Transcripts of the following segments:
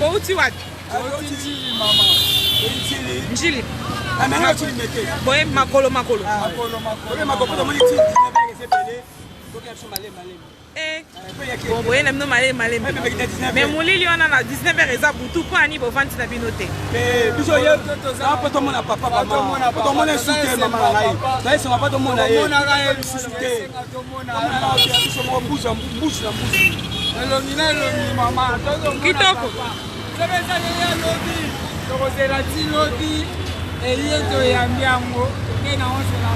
Bouti wat? Njili mama. Njili. Amena tu mete. Boye makolo. Makolo. Boye makolo to moni ti 19 ans c'est belé. Donc il faut malé. Eh. Bon boye na mno malé. Mais molili on a 19 ans eza butu po ani bo vandi na binote. Mais biso yo na pas to mona papa mama. To mona souté mama ngai. Ça c'est pas to mona ye. Mona ngai souté. Mona biso mo bouche. Elomi mama. Kitoko. Sebeza ya lodi. Tokozela ti lodi. Eyeto ya mbiango. Kena onsela.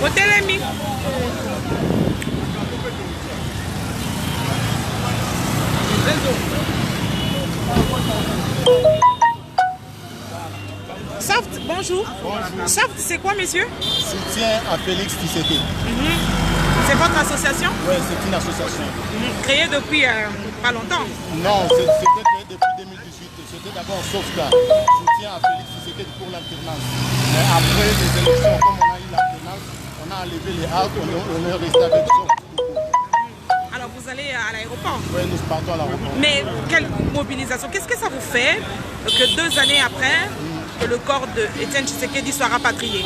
Otelemi. Saft, bonjour. Saft, c'est quoi, messieurs? Soutien à Félix Tshisekedi. C'est votre association? Oui, c'est une association. Créée depuis pas longtemps? Non, c'était créé depuis 2018. C'était d'abord Sauvegarde. Soutien à Félix Tshisekedi pour l'alternance. Mais après les élections, comme on a eu l'alternance, on a enlevé les arcs, on est resté avec Sauvegarde. Alors vous allez à l'aéroport? Oui, nous partons à l'aéroport. Mais quelle mobilisation? Qu'est-ce que ça vous fait que 2 années après, que le corps de Étienne Tshisekedi soit rapatrié?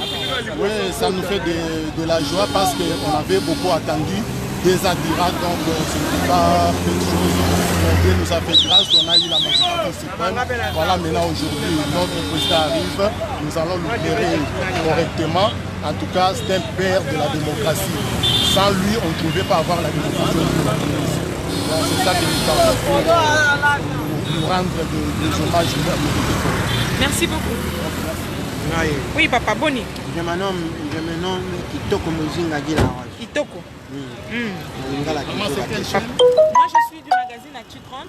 Oui, ça nous fait de la joie parce qu'on avait beaucoup attendu des Andirats, donc ce n'était pas quelque chose. Dieu nous a fait grâce, on a eu la magistrature suprême. Voilà, maintenant aujourd'hui, notre président arrive, nous allons le libérer correctement. En tout cas, c'est un père de la démocratie. Sans lui, on ne pouvait pas avoir la démocratie. Donc c'est ça que nous avons pour nous rendre des hommages. Merci beaucoup. Oui, papa, Boni. Je me nomme Kitoko Muzinga Gilaroy. Kitoko. Moi, Moi, je suis du magazine Actu 30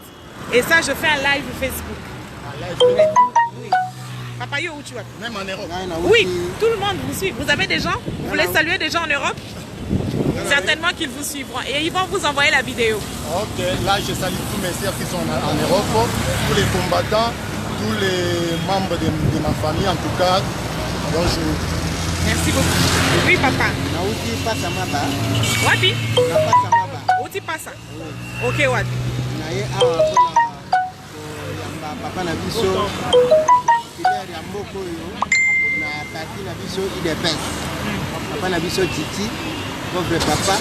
et ça, je fais un live Facebook. Un live? Oui. Papa, yo, où tu vas? Même en Europe? Oui, tout le monde vous suit. Vous avez des gens? Vous voulez saluer des gens en Europe? Certainement qu'ils vous suivront et ils vont vous envoyer la vidéo. Ok, là je salue tous mes sœurs qui sont en Europe, tous les combattants, tous les membres de ma famille en tout cas. Bonjour. Merci beaucoup. Oui, papa. Nauti pasa maba. Wapi? Na pasa maba. Uti pasa. Ok, wapi? Na ye awa pona yamba papa na biso. Filer ya mboko yo. Na parti na biso IDPS. Papa na biso Titi. Pauvre papa.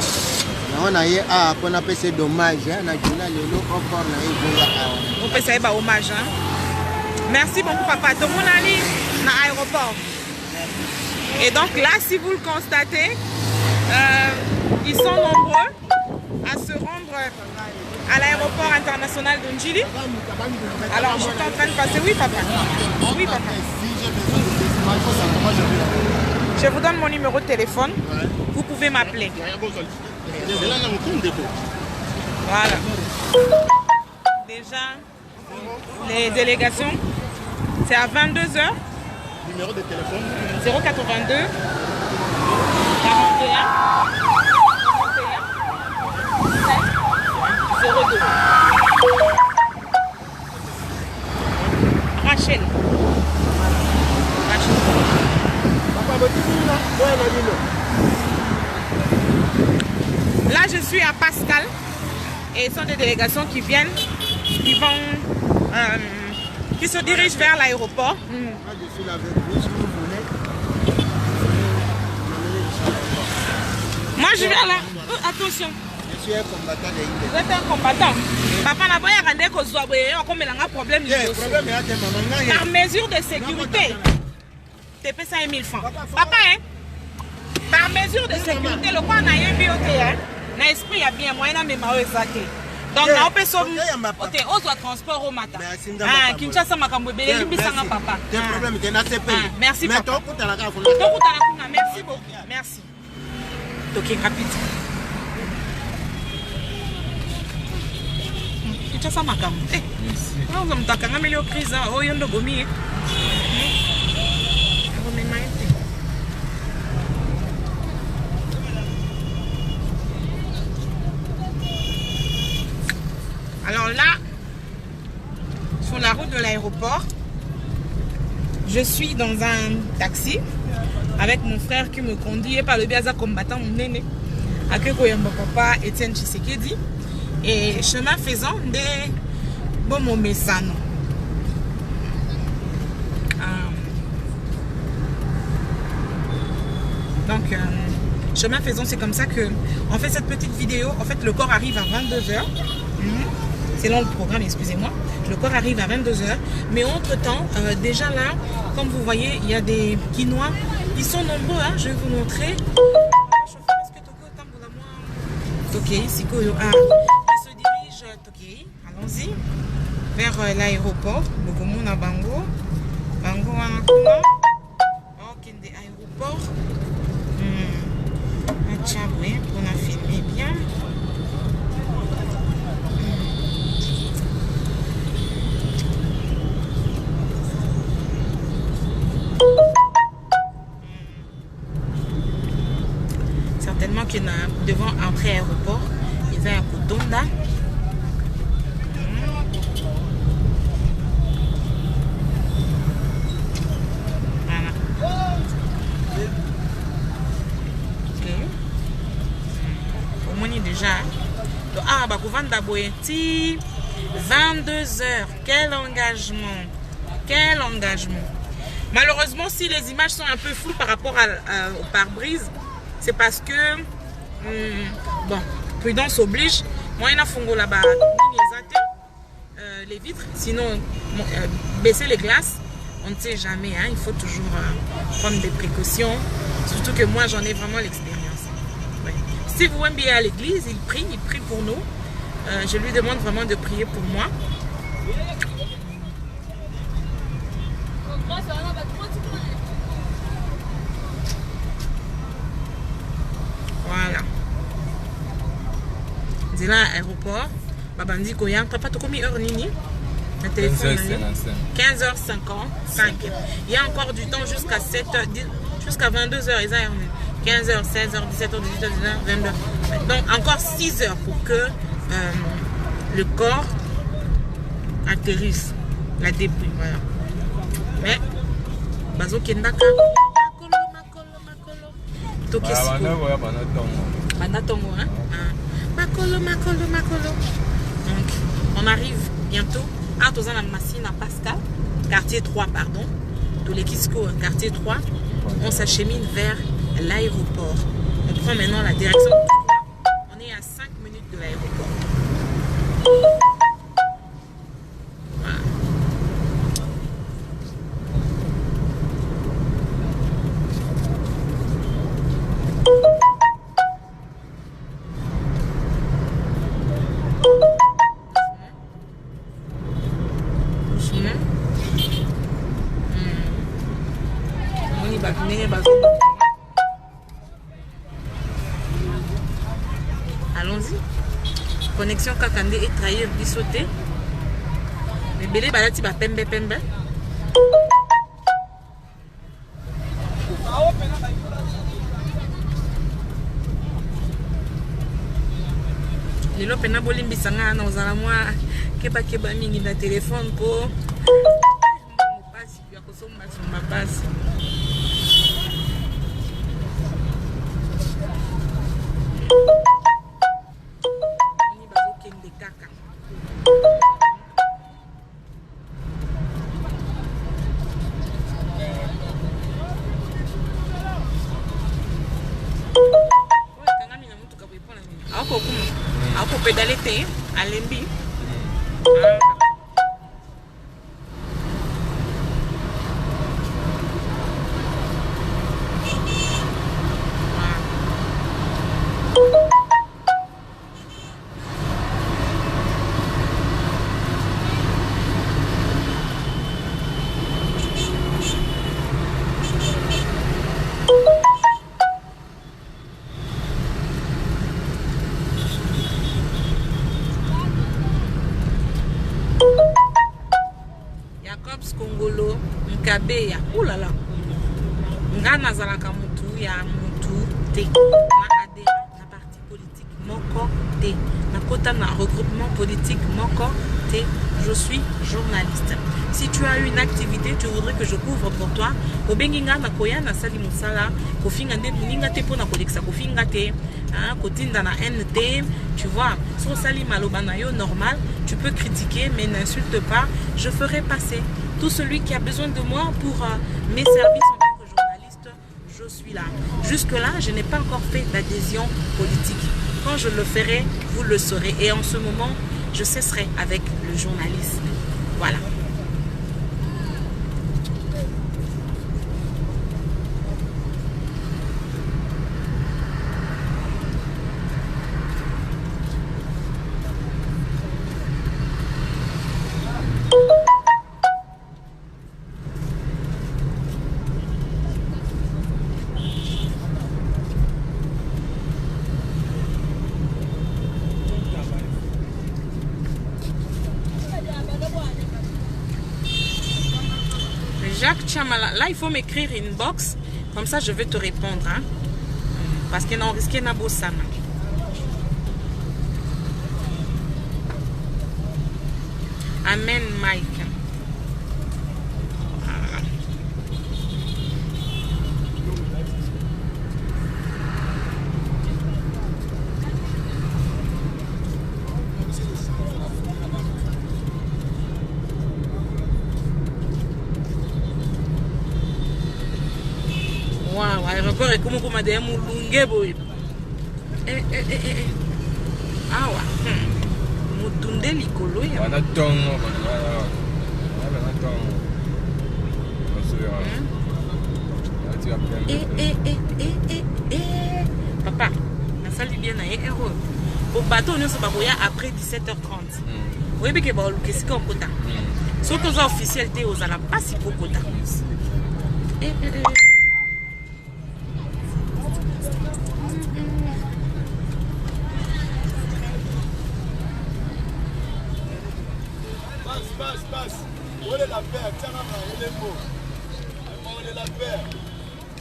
Na on a ye awa pona pese dommage na juna lelo encore na ye bonga awa. On peut savoir hommage. Hein? Merci beaucoup, papa. Tout le monde allait dans l'aéroport. Et donc là, si vous le constatez, ils sont nombreux à se rendre à l'aéroport international de Njili. Alors, je suis en train de passer. Oui, papa. Oui, papa. Je vous donne mon numéro de téléphone. Vous pouvez m'appeler. Voilà. Déjà, les délégations, c'est à 22h. Numéro de téléphone 082 41 02. Rachel. Là, je suis à Pascal et ce sont des délégations qui viennent, qui se dirigent vers l'aéroport. Je suis là avec vous, si vous voulez. Moi, je viens là. Attention. Je suis un combattant de l'IDPS. Vous êtes un combattant. Papa n'a pas regardé que soit un problème. Par mesure de sécurité, tu payes 5 000 francs. Papa, hein? Par mesure de sécurité, le quoi n'a rien vu au théâtre. L'esprit a bien moyen, mais ma exacté. Donc, on peut sauver. Ok, on doit transport au matin. Ah, Kinshasa Makamboué, papa. Merci, papa. Merci beaucoup. Merci. Ok, rapide. Kinshasa Makamboué. On va me dire qu'on a mis au crise. Oh, il y a un gomi. Alors là, sur la route de l'aéroport, je suis dans un taxi avec mon frère qui me conduit par le biaza combattant mon aîné. Akeko Yamba Papa Etienne Tshisekedi. Et chemin faisant, des bon mon messano. Donc, chemin faisant, c'est comme ça que on fait cette petite vidéo. En fait, le corps arrive à 22h. Selon le programme, excusez-moi. Le corps arrive à 22h. Mais entre-temps, déjà là, comme vous voyez, il y a des Quinois. Ils sont nombreux, hein, je vais vous montrer. Tokei, Sikoyo. Ils se dirigent, Tokei, allons-y, vers l'aéroport. Logomona Bango. Bango Wanakuma. Ok, des aéroports. Tchaboué, on a filmé bien. Certainement qu'il y en a devant entrer à l'aéroport. Il y a un Kotonda. Déjà. Ah, bah, 22h. Quel engagement. Quel engagement. Malheureusement, si les images sont un peu floues par rapport au pare-brise, c'est parce que, bon, prudence oblige. Moi, il y a un fongo là-bas, les vitres. Sinon, baisser les glaces, on ne sait jamais. Hein, il faut toujours prendre des précautions. Surtout que moi, j'en ai vraiment l'expérience. Si vous aimez bien à l'église, il prie pour nous. Je lui demande vraiment de prier pour moi. Voilà. C'est là l'aéroport. Babandi Koyan, papa, tu as combien d'heures nini? 15h55. Il y a encore du temps jusqu'à 7h, jusqu'à 22h. 15h, 16h, 17h, 18h, 19h, 22h. Donc encore 6 heures pour que le corps atterrisse. La débris, voilà. Mais, Bazo Kendaka, Makolo. Banatongo, hein? Makolo. Donc, on arrive bientôt à Tozana Massina Pascal, quartier 3, pardon. Toulekisco, quartier 3. On s'achemine vers l'aéroport. On prend maintenant la direction. On est à 5 minutes de l'aéroport. Voilà. Allons-y. Connexion Kakande et trahir bisauté. Mais belé balati ba pembe. Lelo pena bolimbi sanga na ozala mwa keba mingi na téléphone po. Pasi ya kosomba somba pasi. Ako pedale te alembi. Kongolo Nkabeya. Oulala. Nga nazalaka mutu ya mutu te. Na adhérent na parti politique moko. moko te. Nakota na regroupement politique moko te. Je suis journaliste. Si tu as une activité, tu voudrais que je couvre pour toi. Obenginga na koya na sali musala, kofinga nde muninga te pona koleksa kofinga te. Hein, kotinda na NT, tu vois. So sali maloba na yo normal, tu peux critiquer mais n'insulte pas, je ferai passer. Tout celui qui a besoin de moi pour mes services en tant que journaliste, je suis là. Jusque-là, je n'ai pas encore fait d'adhésion politique. Quand je le ferai, vous le saurez. Et en ce moment, je cesserai avec le journalisme. Voilà. Jacques Chamala, là il faut m'écrire une box, comme ça je vais te répondre, hein? Parce qu'il y a un risque na bossana. Amen Mike. Wow, aéroport est comme on a des moulungues boy. Ah ouais. Mutunde likolo ya. On a tongo. Papa, la salle bien na héros. Au bateau nous sommes après 17h30. Oui, mais que bon, qu'est-ce qu'on peut dire? Sauf que les officiels étaient aux ala pas si beaucoup de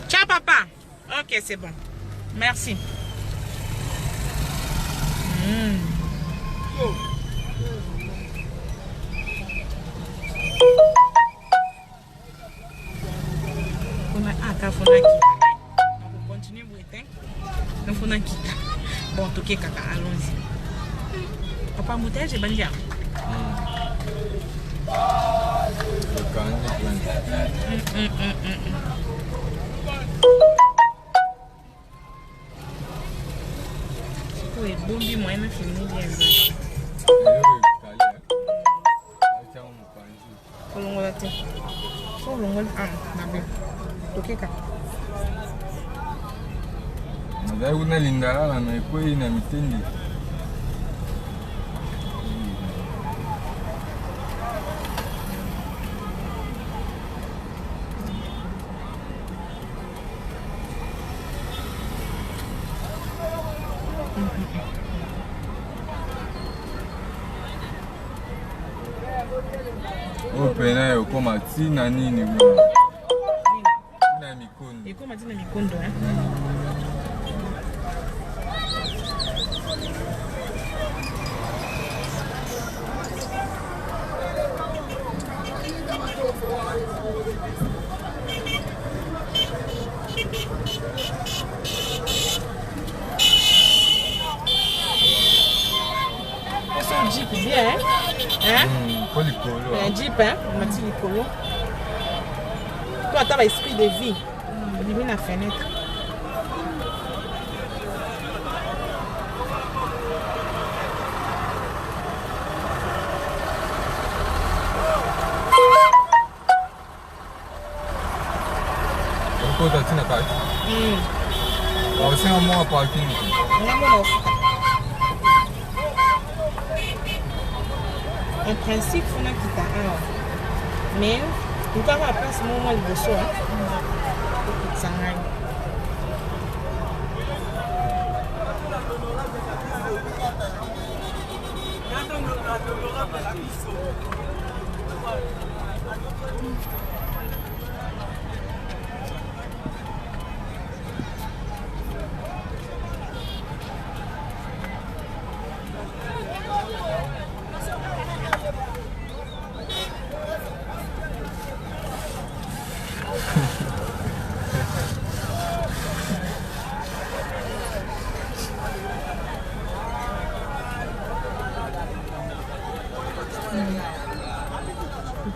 Ciao papa. Ok, c'est bon. Merci. On continue bon, toqué caca, allons-y. Papa Moutet, j'ai bandia. Oui, bombi moi même fini bien. Kolongola te. Kolongola na bien. Toqué caca. Nadai una linda na ikoi na mitendi. Opena yo koma tina nini bwana. Tina mikondo. Iko matina mikondo hein. Un jeep bien, hein? Un jeep, hein? On m'a dit Nicolo. Toi, tu as un esprit de vie. Il est la fenêtre. Pourquoi tu n'as pas? C'est un mois parking. En principe, on a quitté un. Mais, nous avons la place, moi, le besoin. Ça n'aille.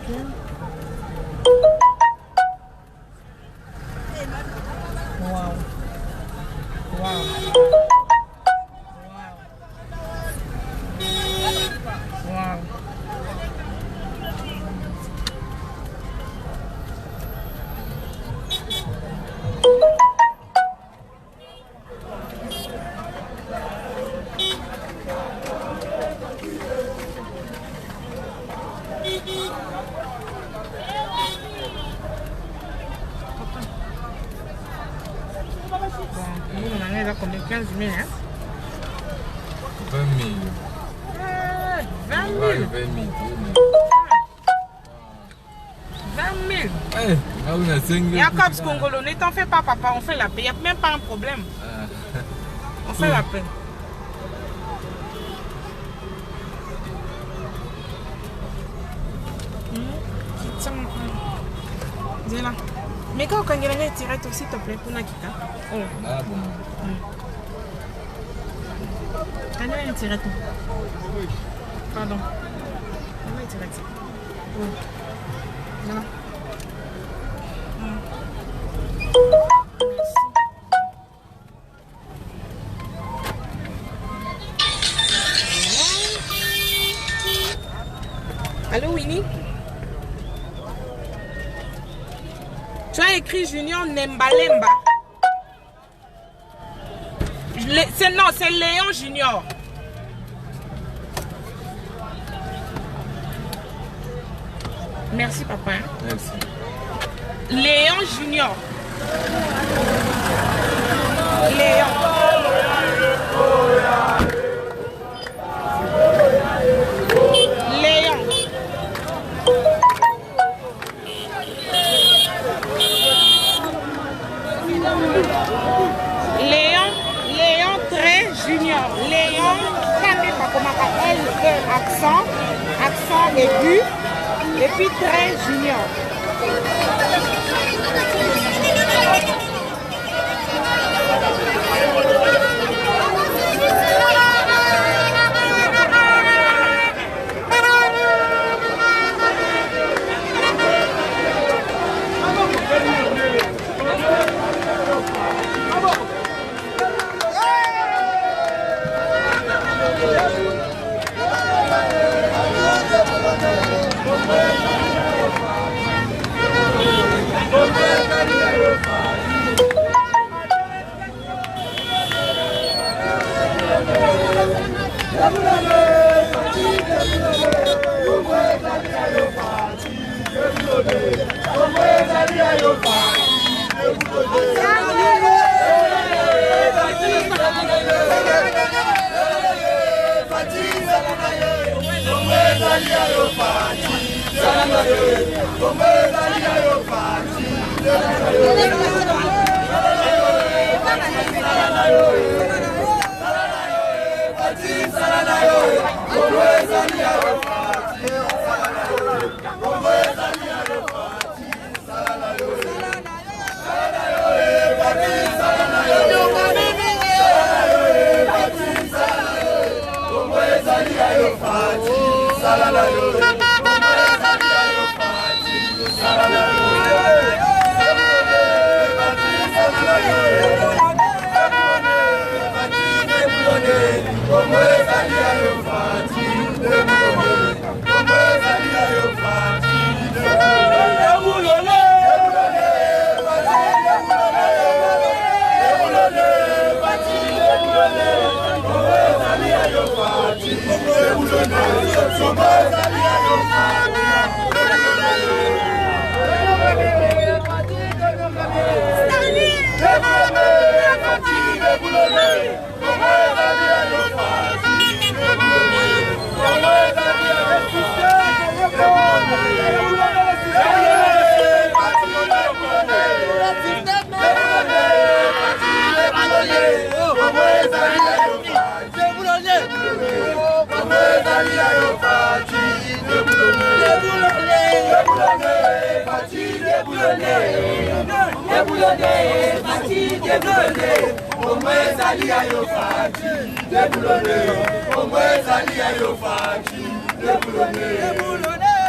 Wow. Wow. Wow. On a combien? 15 000, hein? 20 000. 20 000. Ouais, 20 000. 20 000. Hey, là on a 5 000. Jacobs Congolo, ne t'en fais pas, papa, on fait la paix. Il n'y a même pas un problème. On fait la paix. Zéla. Mais quand on gagne direct aussi, s'il te plaît, pour Nakita. Oh. Ah bon. Quand on direct. Pardon. On est direct. Oh. Voilà. Allô, Winnie? Tu as écrit Junior Nembalemba. Non, c'est Léon Junior. Merci, papa. Merci. Léon Junior. Léon. Léon. Léon très Junior. Léon, L, accent aigu, et puis très Junior.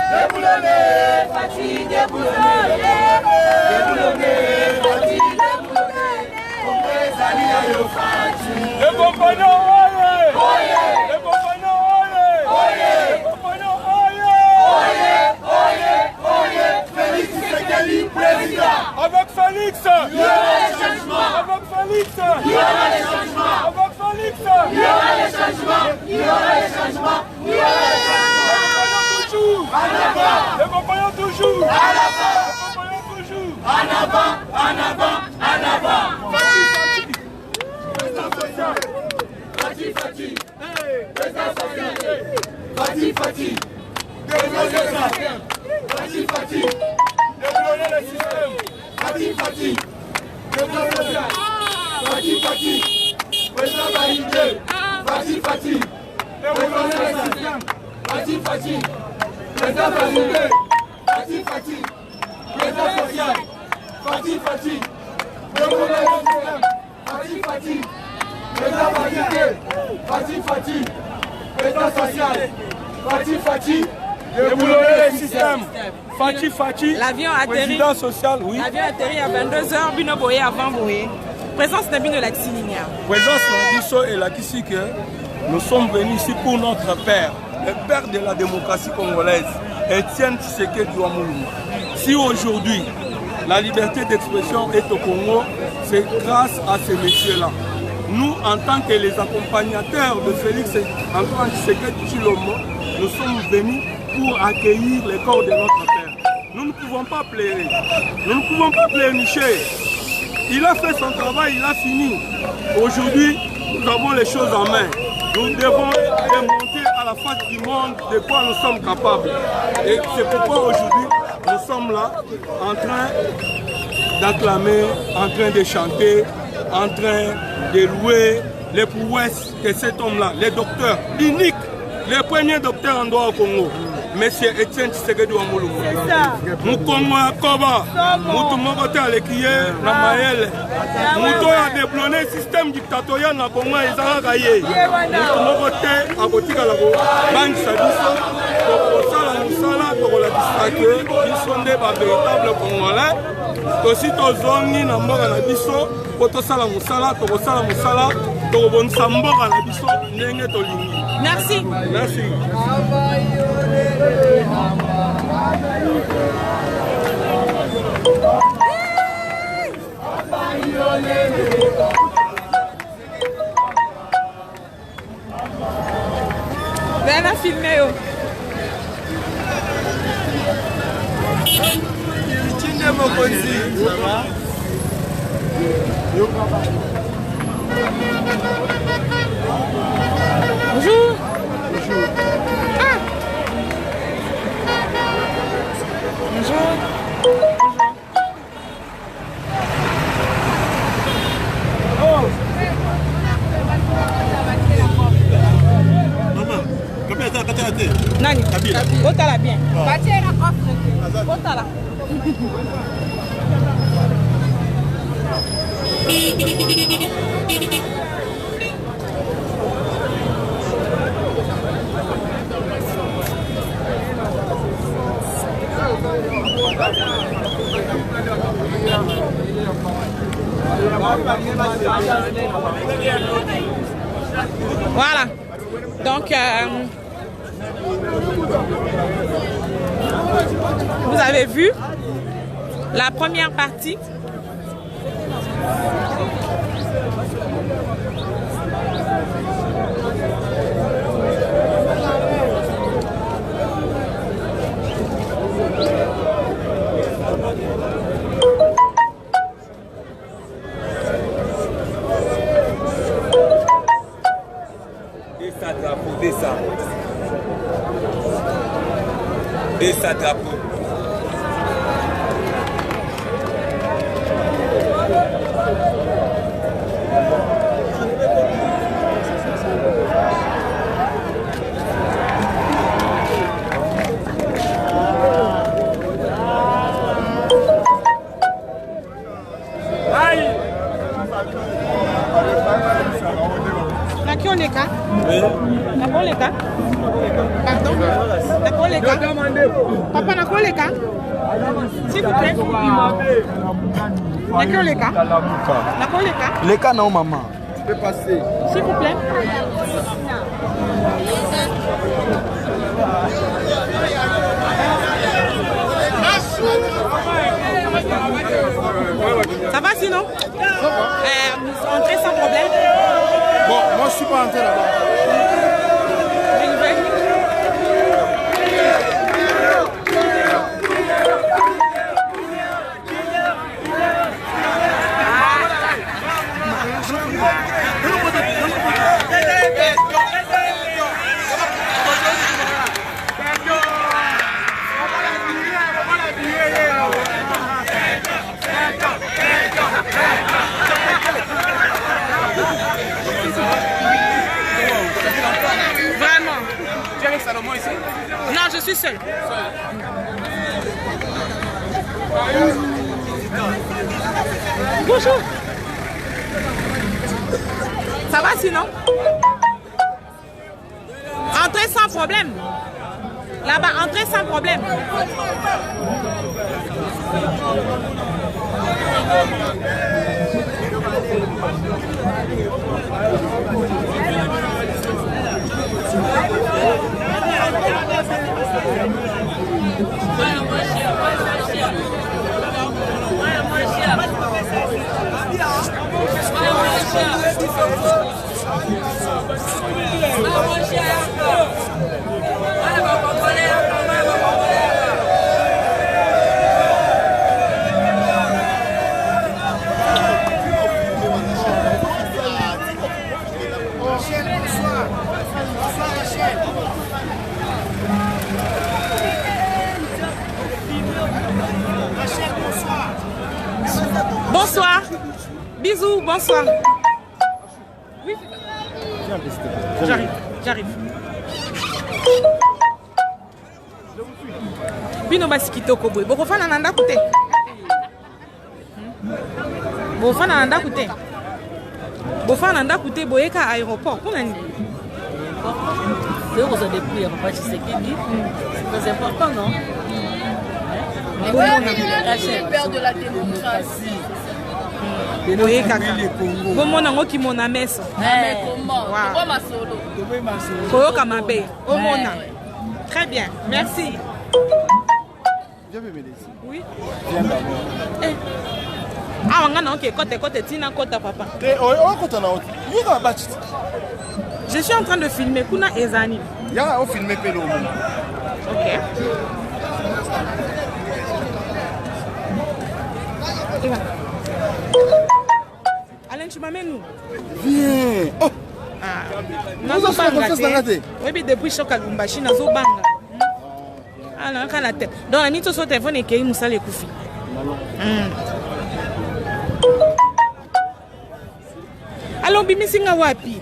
Deboulonné. Avec Félix, il y aura les changements. Avec Félix, il y aura les changements. Avec Félix, il y aura les changements. Il y aura les changements. Il y aura les changements. En avant. Les compagnons toujours. En avant. Les compagnons toujours. En avant. En avant. En avant. Fati, Fati. Président social. Fati, Fati. Président social. Fati, Fati. Déboulonner le système. Fati, Fati. Président social. Fati, Fati. Président validé. Fati, Fati. Déboulonner le système. Fati, Fati. Président validé. Fati, Fati. Président social. Fati, Fati. Déboulonner le système. Fati, Fati. Président validé. Fati, Fati. Président social. Fati, Fati. Déboulonner le système. Fati, Fati. L'avion atterrit. Président social, oui. L'avion atterrit à 22h, Bino Boye avant Boye. Présence de Bino Laxilinia. Présence de Bisso et la Kissi que nous sommes venus ici pour notre père, le père de la démocratie congolaise, Étienne Tshisekedi Ouamoulouma. Si aujourd'hui la liberté d'expression est au Congo, c'est grâce à ces messieurs-là. Nous, en tant que les accompagnateurs de Félix Antoine Tshisekedi Tshilombo, nous sommes venus pour accueillir le corps de notre père. Nous ne pouvons pas pleurer, nous ne pouvons pas pleurnicher. Il a fait son travail, il a fini. Aujourd'hui, nous avons les choses en main. Nous devons démontrer à la face du monde de quoi nous sommes capables. Et c'est pourquoi aujourd'hui, nous sommes là, en train d'acclamer, en train de chanter, en train de louer les prouesses de cet homme-là, les docteurs, l'unique, le premier docteur en droit au Congo. Monsieur Étienne Tshisekedi Ouamoulouma. C'est ça. Mukongo ya Koba. Mutu moko te alekiye na mayele. Mutu a déblonné système dictatorial na Congo ezalaka ye. Mutu moko te akotikala kobangisa biso. Tokosala mosala tokolakisa ke biso nde bavéritable congolais. Tosi tozongi na mboka na biso po tosala mosala, tokosala mosala, tokobonisa mboka na biso ndenge tolingi. Merci. Merci. Ben a filmé. Bonjour. Bonjour. Ah. Bonjour. Nani? Botala bien. Botala. Voilà. Donc, vous avez vu la première partie. Descends, drapeau. D'accord les cas? Pardon? D'accord les cas? Papa, n'a quoi les cas? S'il vous plaît. N'a quoi les cas? N'a quoi les cas? Les cas, non, maman. Tu peux passer. S'il vous plaît. Ça va sinon? Ça va. Entrer sans problème? Bon, moi je suis pas entré là-bas. Vraiment. Tu es avec Salomon ici? Non, je suis seule. Bonjour. Ça va sinon? Entrez sans problème. Là-bas, entrez sans problème. Bonsoir. Bisous, bonsoir. Oui. J'arrive. Bino basi kitoko boy. Bokofana nanda kute. Bofana nanda kute. Bofana nanda kute boyeka aéroport. Kuna ni? C'est vous avez pris à Papa Tshisekedi. C'est très important, non? C'est le père de la démocratie. Comment on a qui mon amesse? Comment ma solo? Très bien, merci. Viens me aider ici. Oui. Viens d'abord. Ah, on a ok, côté, tina côté papa. Je suis en train de filmer Kuna Ezani. Ya, on filme pelo. Ok. Alain, tu m'amènes où? Viens. Oh. Oui, depuis choc à Lumbashi, na zo banga. Ah non, quand la tête. Donc la nuit sur téléphone et qu'il moussa les koufi. Allons bimi singa wapi?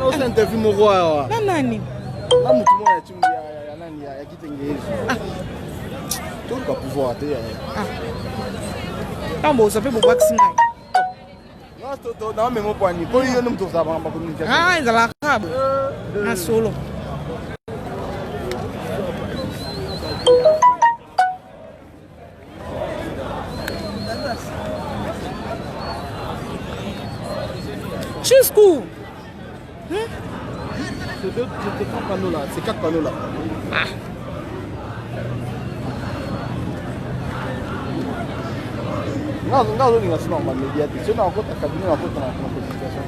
Au interview mon roi. Nani? Là mutu moya timu ya nani ya kitengezi. Tout ka pouvoir te. Tambo ça fait beaucoup singa. Non mais mon poignet. Pour lui nous tout ça va pas communication. Ah, ils la cab. Na solo. Jusqu'où? C'est 4 panneaux là. C'est 4 panneaux là. Non, normal médiatique. C'est encore ta cabinet encore dans la communication.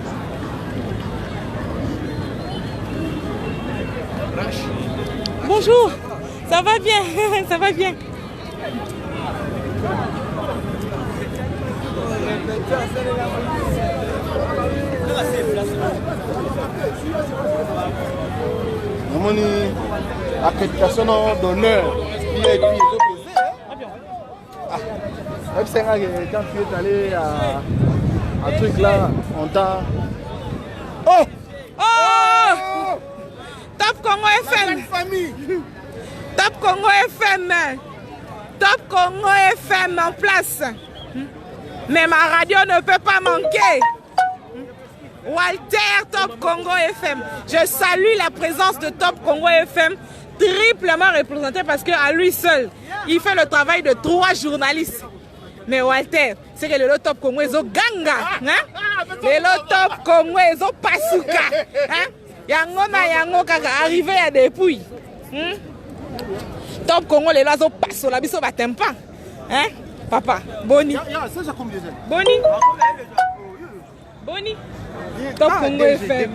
Bonjour. Ça va bien? Ça va bien. Accréditation d'honneur. Il a été opposé. Quand tu es allé à un truc là, on t'a. Oh! Oh! Top Congo FM. Top Congo FM. Top Congo FM en place. Mais ma radio ne peut pas manquer. Walter, Top Congo FM. Je salue la présence de Top Congo FM triplement représenté parce qu'à lui seul, il fait le travail de 3 journalistes. Mais Walter, c'est que le top Congo est au ganga. Le top Congo est au pasuka. Yango kaka arrivé à depuis. Top Congo les lois au passo la biso batem pas. Hein? Papa, Boni. Boni. Boni. Top Congo est fait.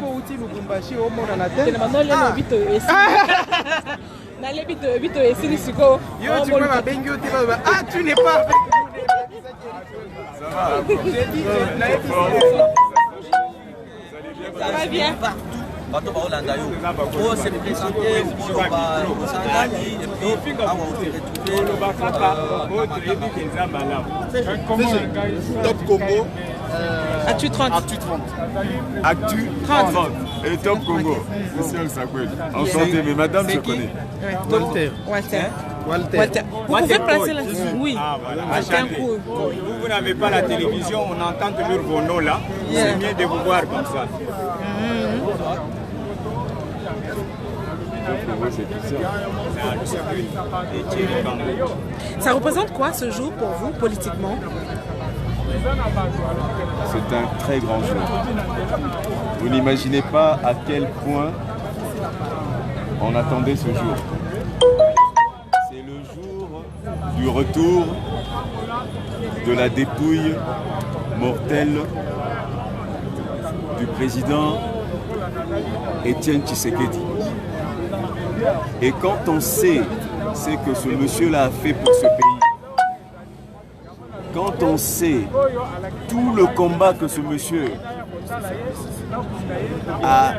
Tu n'es pas. Ça va bien. Top Congo. Actu 30. Actu 30. Et Top Congo. C'est ça s'appelle. Enchanté, mais madame, je connais. Walter. Vous pouvez placer là? Oui. Vous n'avez pas la télévision, on entend toujours vos noms là. C'est mieux de vous voir comme ça. Ça représente quoi ce jour pour vous politiquement? C'est un très grand jour. Vous n'imaginez pas à quel point on attendait ce jour. C'est le jour du retour de la dépouille mortelle du président Étienne Tshisekedi. Et quand on sait ce que ce monsieur-là a fait pour ce pays, quand on sait tout le combat que ce monsieur a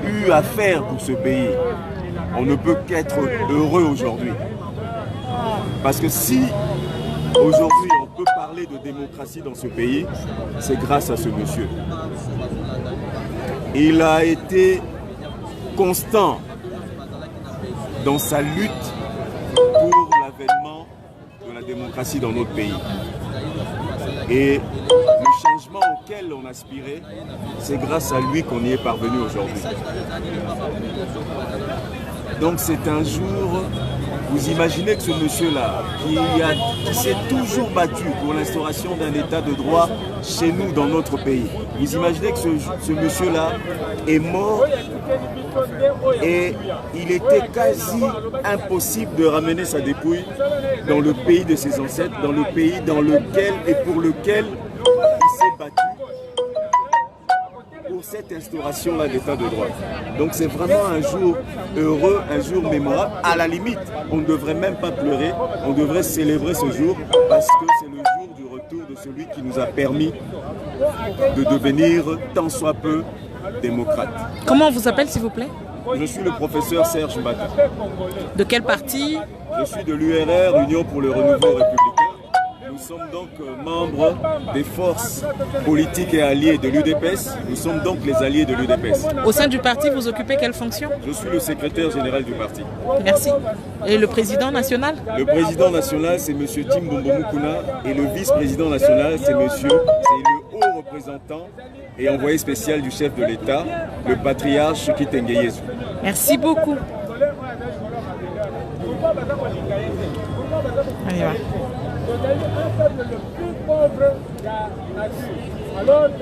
eu à faire pour ce pays, on ne peut qu'être heureux aujourd'hui. Parce que si aujourd'hui on peut parler de démocratie dans ce pays, c'est grâce à ce monsieur. Il a été constant dans sa lutte pour l'avènement de la démocratie dans notre pays. Et le changement auquel on aspirait, c'est grâce à lui qu'on y est parvenu aujourd'hui. Donc c'est un jour, vous imaginez que ce monsieur-là, qui s'est toujours battu pour l'instauration d'un état de droit chez nous, dans notre pays, vous imaginez que ce monsieur-là est mort et il était quasi impossible de ramener sa dépouille dans le pays de ses ancêtres, dans le pays dans lequel et pour lequel il s'est battu pour cette instauration-là d'état de droit. Donc c'est vraiment un jour heureux, un jour mémorable. À la limite, on ne devrait même pas pleurer, on devrait célébrer ce jour parce que c'est le jour du retour de celui qui nous a permis de devenir tant soit peu démocrate. Comment on vous appelle s'il vous plaît? Je suis le professeur Serge Mbata. De quel parti? Je suis de l'URR, Union pour le Renouveau Républicain. Nous sommes donc membres des forces politiques et alliées de l'UDPS. Nous sommes donc les alliés de l'UDPS. Au sein du parti, vous occupez quelle fonction? Je suis le secrétaire général du parti. Merci. Et le président national? Le président national, c'est M. Tim Bombo Mukuna. Et le vice-président national, c'est le haut représentant et envoyé spécial du chef de l'État, le patriarche Kitengeyezu. Merci beaucoup. Allez, va.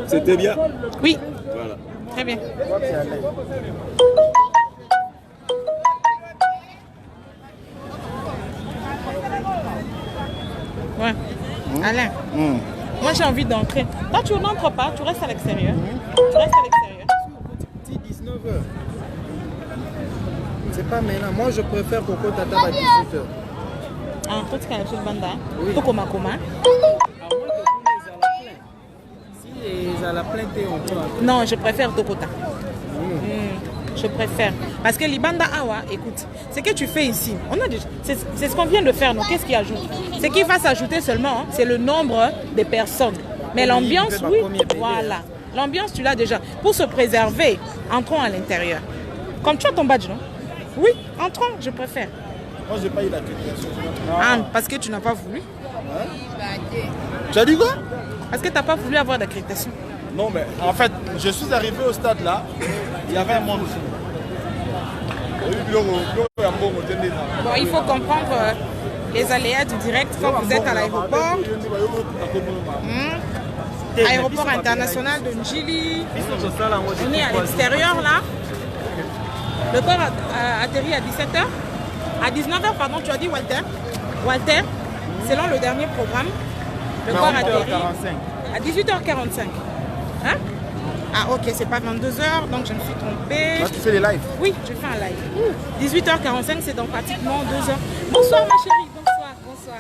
C'était bien? Oui. Voilà. Très bien. Ouais. Alain. Moi j'ai envie d'entrer. Toi tu n'entres pas, tu restes à l'extérieur. Tu restes à l'extérieur. Petit 19h. C'est pas maintenant. Moi je préfère Coco Tata à 18h. Ah, toi tu connais le banda. Oui. Comment? Si les à la plainte on peut. Non, je préfère Tokota. Je préfère. Parce que Libanda Awa, écoute, ce que tu fais ici, c'est ce qu'on vient de faire, nous. Qu'est-ce qui ajoute? Ce qui va s'ajouter seulement, hein, c'est le nombre de personnes. Mais l'ambiance, oui, voilà. L'ambiance, tu l'as déjà. Pour se préserver, entrons à l'intérieur. Comme tu as ton badge, non? Oui, entrons, je préfère. Moi, je n'ai pas eu l'accréditation. Ah, parce que tu n'as pas voulu? Tu as dit quoi? Parce que tu n'as pas voulu avoir d'accréditation. Non, mais en fait, je suis arrivé au stade là, il y avait un monde. Bon, il faut comprendre les aléas du direct quand vous êtes à l'aéroport. Aéroport international de Njili. On est à l'extérieur là. Le corps a atterri à 17h. À 19h, pardon, tu as dit Walter. Walter, selon le dernier programme, le corps a atterri à 18h45. Hein? Ah ok, c'est pas 22h, donc je me suis trompée. Toi, tu fais les lives? Oui, je fais un live. 18h45, c'est dans pratiquement 2 heures. Bonsoir ma chérie, bonsoir, bonsoir.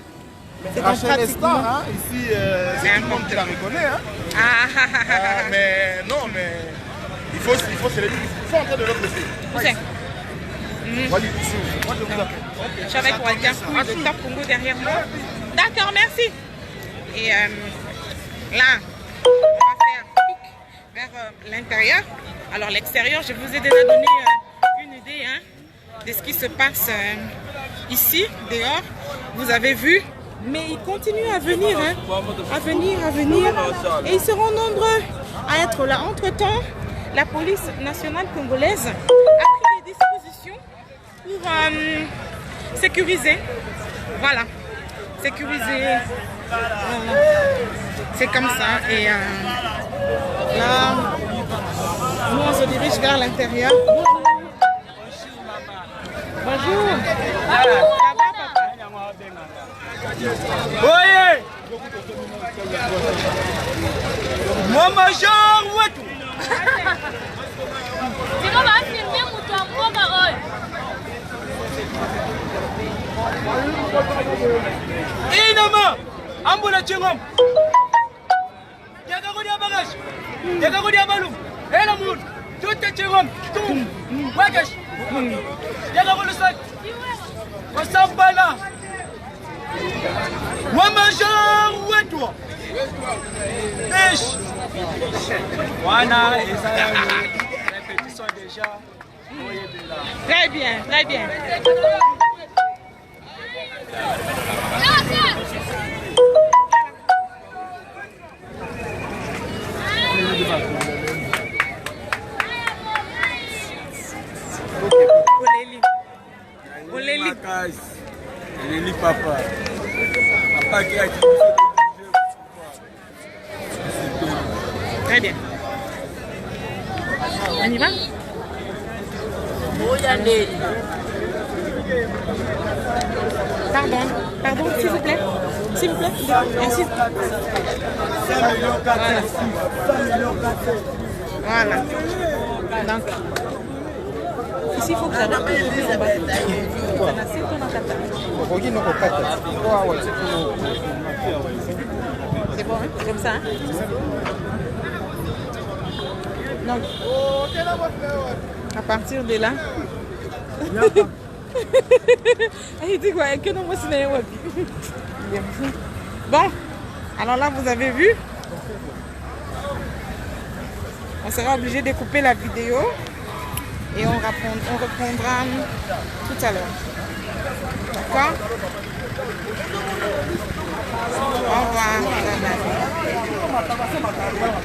C'est dans pratiquement... hein? Ici, c'est tout le monde qui la reconnaît. Hein? Mais non, mais il faut se les dire. Il faut entrer de l'autre côté. Où c'est? Je suis avec Walter, le Top Congo derrière moi. D'accord, merci. Et là, on va faire vers l'intérieur. Alors l'extérieur, je vous ai déjà donné une idée hein, de ce qui se passe ici, dehors. Vous avez vu, mais ils continuent à venir, hein, à venir. Et ils seront nombreux à être là. Entre-temps, la police nationale congolaise a pris des dispositions pour sécuriser. Voilà, sécuriser. C'est comme ça. Et là, nous on se dirige vers l'intérieur. Bonjour. Ça va, papa? Oye! Moi, major, ouais! Tu vas filmer mon tambour, Marol. Inama! Ambola Chingom! Yagagodia Bagash! Yagagodia Balum! Elamun! Tout est Chingom! Tout! Wagash! Yagagolusat! Wasambala! Wamaja! Ouetwa! Esh! Wana, répétition déjà. Très bien, très bien. Oléli papa. Papa qui a dit. Très bien. On y va? Pardon, pardon, s'il vous plaît. S'il vous plaît. Merci. Voilà. Donc, ici, il faut que j'adapte. C'est bon, hein? Comme ça, hein? Donc, à partir de là, il dit quoi? Bon, alors là, vous avez vu, on sera obligé de couper la vidéo et on reprendra tout à l'heure. D'accord?